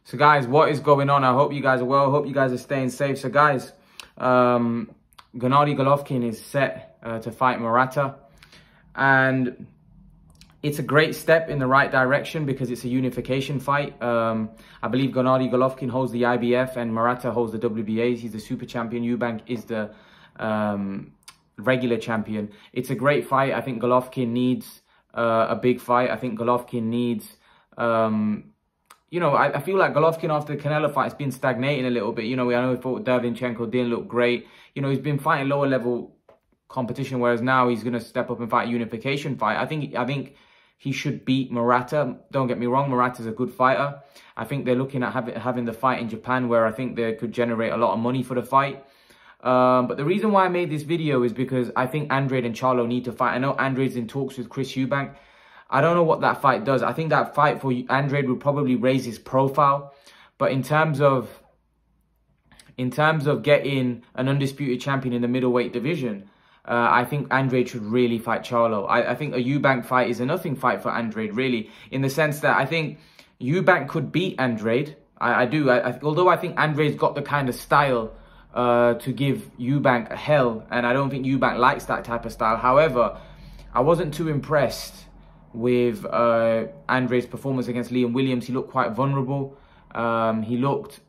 So guys, what is going on? I hope you guys are well. I hope you guys are staying safe. So guys, Gennady Golovkin is set to fight Murata. And it's a great step in the right direction because it's a unification fight. I believe Gennady Golovkin holds the IBF and Murata holds the WBAs. He's the super champion. Eubank is the regular champion. It's a great fight. I think Golovkin needs a big fight. I think Golovkin needs... I feel like Golovkin after the Canelo fight has been stagnating a little bit. I know he fought Dervinchenko, didn't look great. He's been fighting lower level competition, whereas now he's going to step up and fight a unification fight. I think he should beat Murata. Don't get me wrong, Murata's a good fighter. I think they're looking at having the fight in Japan, where I think they could generate a lot of money for the fight. But the reason why I made this video is because I think Andrade and Charlo need to fight. I know Andrade's in talks with Chris Eubank. I don't know what that fight does. I think that fight for Andrade would probably raise his profile. But in terms of getting an undisputed champion in the middleweight division, I think Andrade should really fight Charlo. I think a Eubank fight is a nothing fight for Andrade, really, in the sense that I think Eubank could beat Andrade. I do. Although I think Andrade's got the kind of style to give Eubank a hell, and I don't think Eubank likes that type of style. However, I wasn't too impressed with Andrade's performance against Liam Williams. He looked quite vulnerable. He looked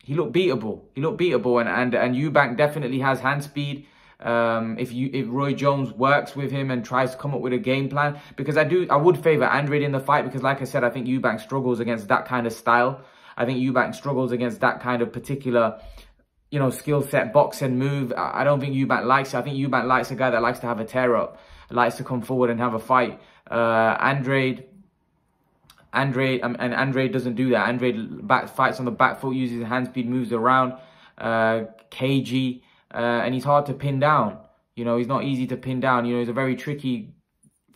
beatable. And Eubank definitely has hand speed. If Roy Jones works with him and tries to come up with a game plan, because I would favor Andrade in the fight, because like I said, I think Eubank struggles against that kind of style. I think Eubank struggles against that kind of particular, skill set, box and move. I don't think Eubank likes it. I think Eubank likes a guy that likes to have a tear up, likes to come forward and have a fight. Andrade doesn't do that. Andrade fights on the back foot, uses his hand speed, moves around, cagey, and he's hard to pin down. He's not easy to pin down. He's a very tricky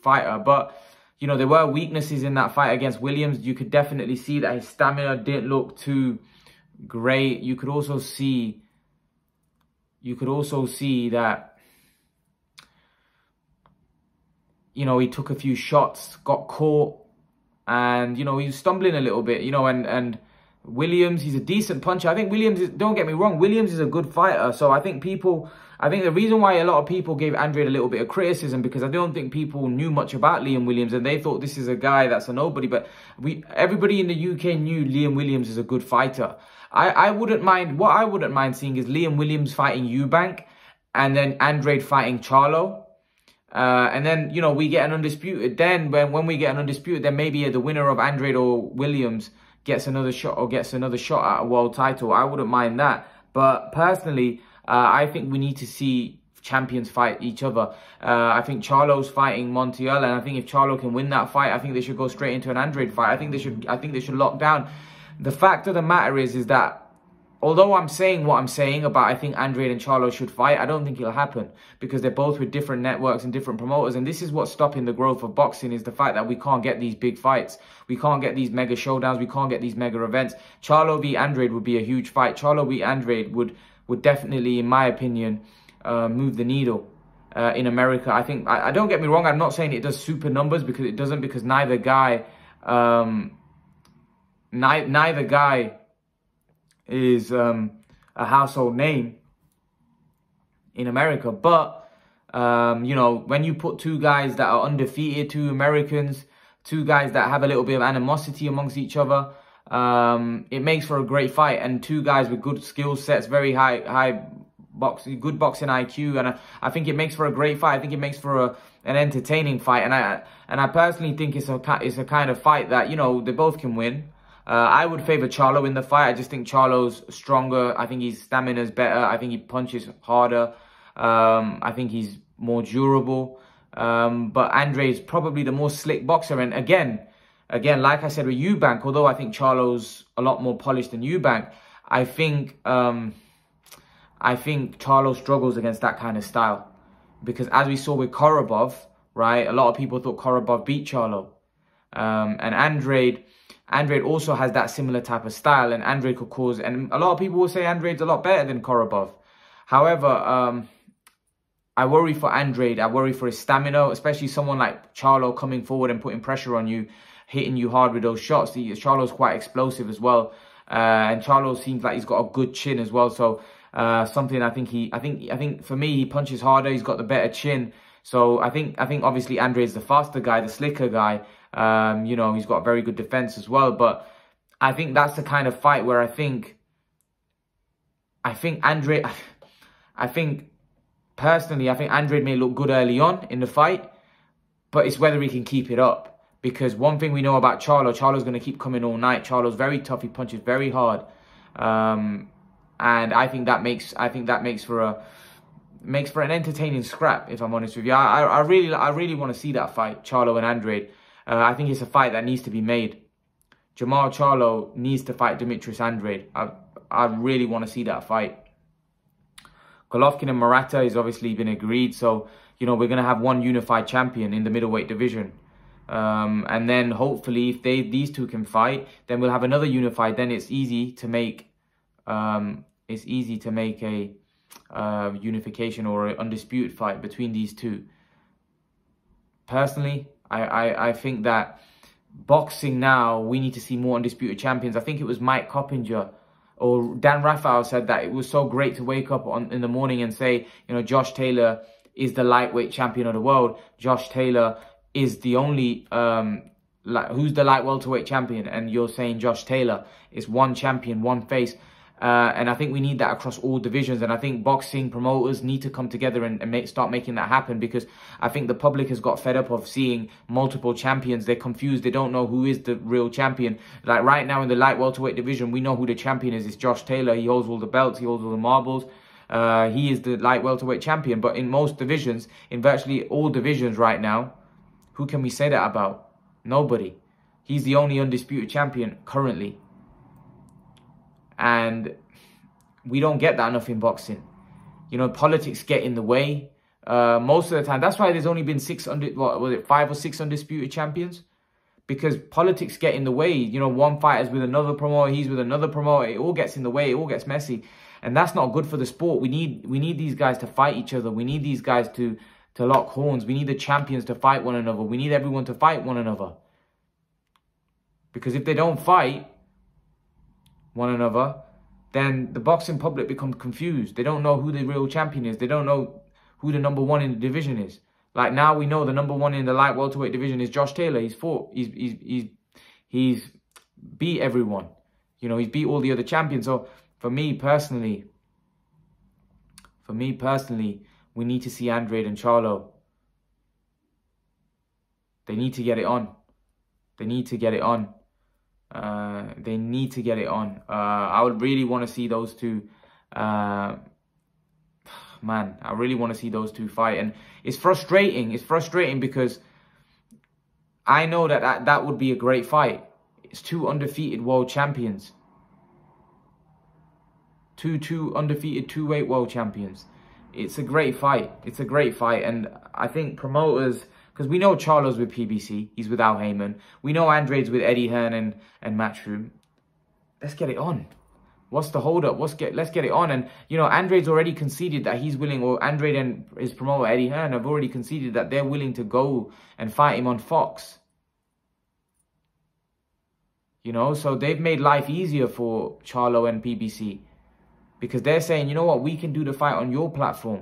fighter. But, there were weaknesses in that fight against Williams. You could definitely see that his stamina didn't look too great. You could also see that, he took a few shots, got caught, and, he was stumbling a little bit, and Williams, he's a decent puncher. I think Williams don't get me wrong, Williams is a good fighter. So I think the reason why a lot of people gave Andrade a little bit of criticism, because I don't think people knew much about Liam Williams, and they thought this is a guy that's a nobody. But everybody in the UK knew Liam Williams is a good fighter. What I wouldn't mind seeing is Liam Williams fighting Eubank, and then Andrade fighting Charlo. And then, we get an undisputed. Then when we get an undisputed, then maybe the winner of Andrade or Williams gets another shot at a world title. I wouldn't mind that. But personally, I think we need to see champions fight each other. I think Charlo's fighting Montiel, and I think if Charlo can win that fight, I think they should go straight into an Andrade fight. I think they should lock down. The fact of the matter is that although I'm saying what I'm saying about I think Andrade and Charlo should fight, I don't think it'll happen, because they're both with different networks and different promoters. And this is what's stopping the growth of boxing, is the fact that we can't get these big fights. We can't get these mega showdowns. We can't get these mega events. Charlo v Andrade would be a huge fight. Charlo v Andrade would definitely, in my opinion, move the needle in America. I don't get me wrong, I'm not saying it does super numbers, because it doesn't, because neither guy is a household name in America. But, when you put two guys that are undefeated, two Americans, two guys that have a little bit of animosity amongst each other, it makes for a great fight. And two guys with good skill sets, very good boxing IQ. And I think it makes for a great fight. I think it makes for an entertaining fight. And I personally think it's a kind of fight that, they both can win. I would favor Charlo in the fight. I just think Charlo's stronger. I think his stamina's better. I think he punches harder. I think he's more durable. But Andrade's probably the more slick boxer. And again, like I said with Eubank, although I think Charlo's a lot more polished than Eubank, I think Charlo struggles against that kind of style. Because as we saw with Korobov, right, a lot of people thought Korobov beat Charlo. And Andrade also has that similar type of style, and Andrade could cause, and a lot of people will say Andrade's a lot better than Korobov. However, I worry for Andrade. I worry for his stamina, especially someone like Charlo coming forward and putting pressure on you. hitting you hard with those shots. Charlo's quite explosive as well. And Charlo seems like he's got a good chin as well. So something I think for me, he punches harder. He's got the better chin. So I think obviously Andrade's the faster guy, the slicker guy. You know, he's got very good defense as well. But I think that's the kind of fight where I think personally, I think Andrade may look good early on in the fight, but it's whether he can keep it up. Because one thing we know about Charlo's going to keep coming all night. Charlo's very tough. He punches very hard, and I think that makes for an entertaining scrap. If I'm honest with you, I really want to see that fight, Charlo and Andrade. I think it's a fight that needs to be made. Jermall Charlo needs to fight Demetrius Andrade. I really want to see that fight. Golovkin and Murata has obviously been agreed. So, you know, we're going to have one unified champion in the middleweight division. And then hopefully if these two can fight, then we'll have another unified. Then it's easy to make a unification or an undisputed fight between these two. Personally, I think that boxing now, we need to see more undisputed champions. I think it was Mike Coppinger or Dan Raphael said that it was so great to wake up in the morning and say, you know, Josh Taylor is the lightweight champion of the world. Josh Taylor is the only, who's the light welterweight champion? And you're saying Josh Taylor is one champion, one face. And I think we need that across all divisions. And I think boxing promoters need to come together and start making that happen, because I think the public has got fed up of seeing multiple champions. They're confused. They don't know who is the real champion. Like right now in the light welterweight division, we know who the champion is. It's Josh Taylor. He holds all the belts. He holds all the marbles. He is the light welterweight champion. But in most divisions, in virtually all divisions right now, who can we say that about? Nobody. He's the only undisputed champion currently. And we don't get that enough in boxing. You know, politics get in the way. Most of the time. That's why there's only been 5 or 6 undisputed champions? Because politics get in the way. You know, one fighter's with another promoter, he's with another promoter. It all gets in the way. It all gets messy. And that's not good for the sport. We need these guys to fight each other. We need these guys to lock horns. We need the champions to fight one another. We need everyone to fight one another. Because if they don't fight one another, then the boxing public becomes confused. They don't know who the real champion is. They don't know who the #1 in the division is. Like now we know the #1 in the light welterweight division is Josh Taylor. He's beat everyone. You know, he's beat all the other champions. So for me personally, we need to see Andrade and Charlo. They need to get it on. They need to get it on. I would really want to see those two. Man, I really want to see those two fight. And it's frustrating. It's frustrating because I know that would be a great fight. It's 2 undefeated world champions. Two undefeated 2-weight world champions. It's a great fight. It's a great fight. And I think promoters, because we know Charlo's with PBC. He's with Al Heyman. We know Andrade's with Eddie Hearn and Matchroom. Let's get it on. What's the hold up? Let's get it on. And, you know, Andrade's already conceded that he's willing, or Andrade and his promoter Eddie Hearn have already conceded that they're willing to go and fight him on Fox. You know, so they've made life easier for Charlo and PBC. Because they're saying, you know what, we can do the fight on your platform.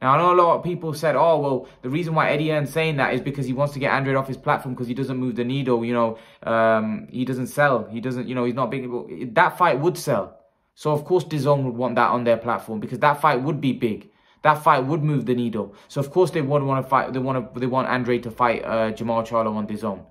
Now, I know a lot of people said, oh, well, the reason why Eddie Hearn's saying that is because he wants to get Andrade off his platform because he doesn't move the needle, you know. He doesn't sell. He doesn't, you know, he's not big. That fight would sell. So, of course, DAZN would want that on their platform because that fight would be big. That fight would move the needle. So, of course, they would want to fight. They want Andrade to fight Jermall Charlo on DAZN.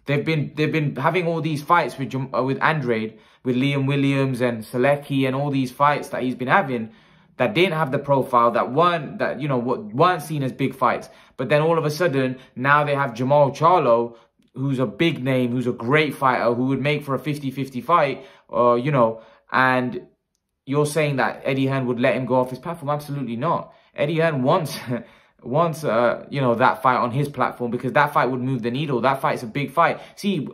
They've been having all these fights with Andrade, with Liam Williams and Selecki, and all these fights that he's been having that didn't have the profile, that weren't seen as big fights. But then all of a sudden, now they have Jermall Charlo, who's a big name, who's a great fighter, who would make for a 50-50 fight, you know, and you're saying that Eddie Hearn would let him go off his platform? Absolutely not. Eddie Hearn wants you know, that fight on his platform because that fight would move the needle. That fight's a big fight. See,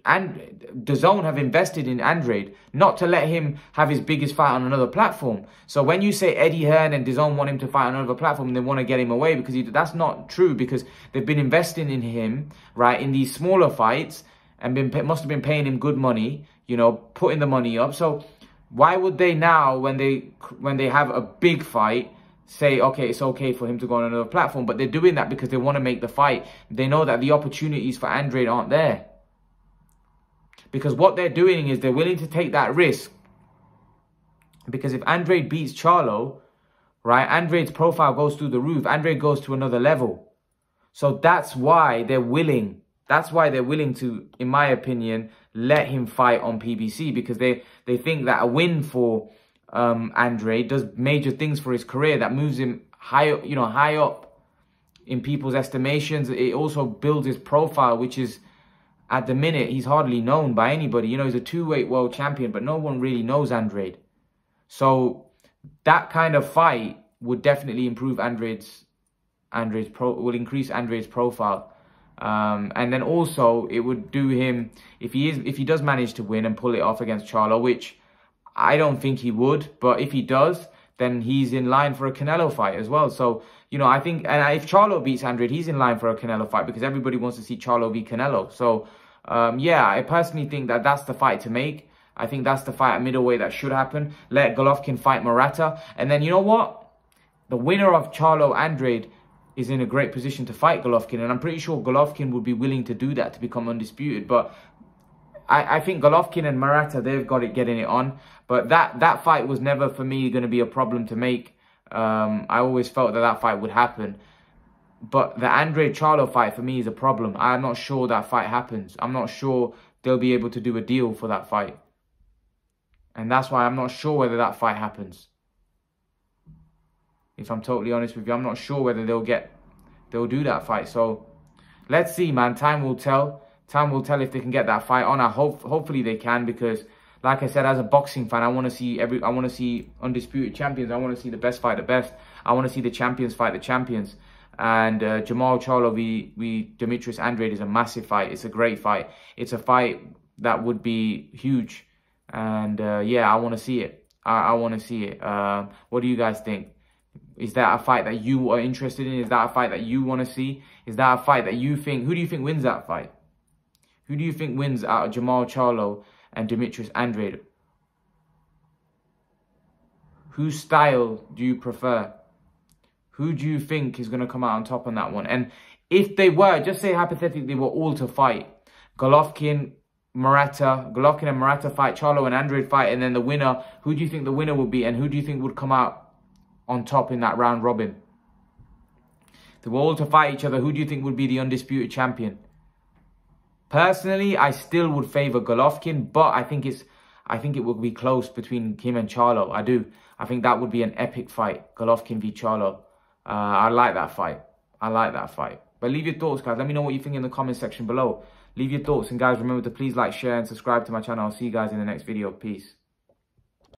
DAZN have invested in Andrade, not to let him have his biggest fight on another platform. So when you say Eddie Hearn and DAZN want him to fight on another platform, they want to get him away, because that's not true, because they've been investing in him, right, in these smaller fights, and must have been paying him good money, you know, putting the money up. So why would they now, when they have a big fight, say, okay, it's okay for him to go on another platform? But they're doing that because they want to make the fight. They know that the opportunities for Andrade aren't there. Because what they're doing is they're willing to take that risk. Because if Andrade beats Charlo, right, Andrade's profile goes through the roof. Andrade goes to another level. So that's why they're willing. That's why they're willing to, in my opinion, let him fight on PBC. Because they think that a win for Andrade does major things for his career, that moves him high up in people's estimations. It also builds his profile, which is, at the minute, he's hardly known by anybody. You know, he's a 2-weight world champion, but no one really knows Andrade. So that kind of fight would definitely improve will increase Andrade's profile. And then also it would do him, if he does manage to win and pull it off against Charlo, which I don't think he would, but if he does, then he's in line for a Canelo fight as well. So, you know, I think, and if Charlo beats Andrade, he's in line for a Canelo fight, because everybody wants to see Charlo beat Canelo. So, yeah, I personally think that that's the fight to make. I think that's the fight at middleweight that should happen. Let Golovkin fight Murata. And then, you know what? The winner of Charlo Andrade is in a great position to fight Golovkin. And I'm pretty sure Golovkin would be willing to do that, to become undisputed. But I think Golovkin and Murata, they've got it getting it on. But that fight was never, for me, going to be a problem to make. I always felt that fight would happen. But the Andrade-Charlo fight, for me, is a problem. I'm not sure that fight happens. I'm not sure they'll be able to do a deal for that fight. And that's why I'm not sure whether that fight happens. If I'm totally honest with you, I'm not sure whether they'll do that fight. So let's see, man. Time will tell. Time will tell if they can get that fight on. Hopefully they can, because, like I said, as a boxing fan, I want to see undisputed champions. I want to see the best fight the best. I want to see the champions fight the champions. And Jermall Charlo v Demetrius Andrade is a massive fight. It's a great fight. It's a fight that would be huge. And yeah, I want to see it. I want to see it. What do you guys think? Is that a fight that you are interested in? Is that a fight that you want to see? Is that a fight that you think... Who do you think wins that fight? Who do you think wins out of Jermall Charlo and Demetrius Andrade? Whose style do you prefer? Who do you think is going to come out on top on that one? And if they were, just say hypothetically they were all to fight, Golovkin and Murata fight, Charlo and Andrade fight, and then the winner, who do you think the winner would be, and who do you think would come out on top in that round robin? If they were all to fight each other, who do you think would be the undisputed champion? Personally, I still would favour Golovkin, but I think it would be close between him and Charlo. I do. I think that would be an epic fight, Golovkin v Charlo. I like that fight. I like that fight. But leave your thoughts, guys. Let me know what you think in the comment section below. Leave your thoughts, and guys, remember to please like, share, and subscribe to my channel. I'll see you guys in the next video. Peace.